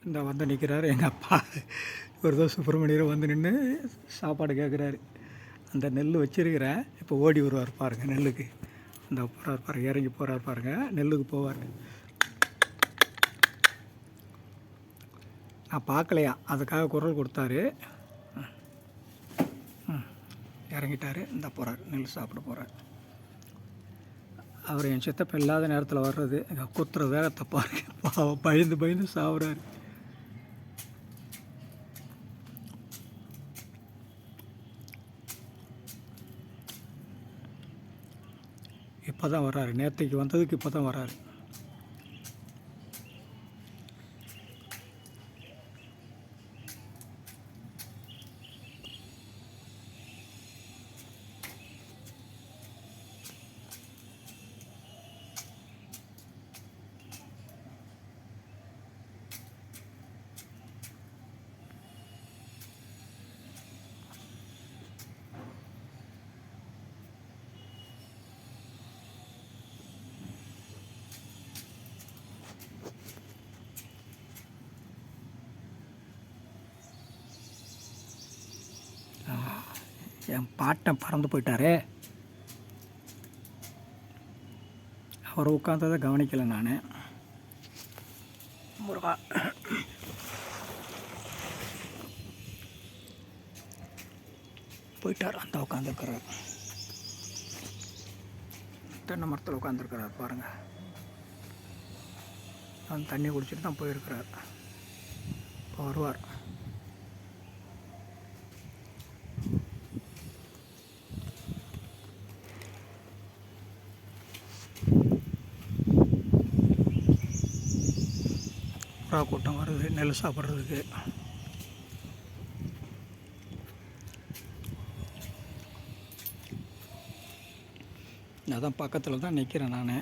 இந்த வந்து நிற்கிறாரு எங்கள் அப்பா. இவர் தான் சுப்பிரமணியர் வந்து நின்று சாப்பாடு கேட்குறாரு. அந்த நெல் வச்சிருக்கிறேன், இப்போ ஓடி வருவார் பாருங்கள் நெல்லுக்கு. இந்த போகிறார் பாருங்கள், இறங்கி போகிறார் பாருங்கள், நெல்லுக்கு போவார். நான் பார்க்கலையா, அதுக்காக குரல் கொடுத்தாரு. இறங்கிட்டார், இந்த போகிறார், நெல் சாப்பிட போகிறார். அவர் என் சித்தப்ப இல்லாத நேரத்தில் வர்றது, குத்துற வேகத்தை பாருங்க, பாவம் பயந்து பயந்து சாப்பிட்றாரு. இப்போ தான் வர்றாரு, நேற்றுக்கு வந்ததுக்கு இப்போ தான் வர்றாரு. என் பாட்டன் பறந்து போயிட்டாரே, அவர் உட்காந்ததை கவனிக்கலை நான். முருகா, போயிட்டார். அந்த உட்காந்துருக்கிறார், தென்னை மரத்தில் உட்காந்துருக்கிறார் பாருங்கள். அந்த தண்ணி குடிச்சிட்டு தான் போயிருக்கிறார். இப்போ வருவார். புறா கூட்டம் வருது நெல் சாப்பிட்றதுக்கு. அதான் பக்கத்தில் தான் நிற்கிறேன் நான்.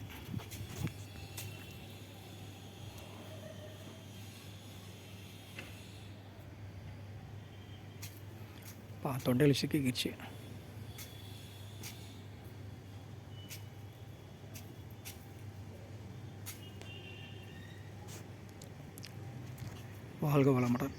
தொண்டையில் சிக்கிக்கிச்சு. வாழ்க வளமுடன்.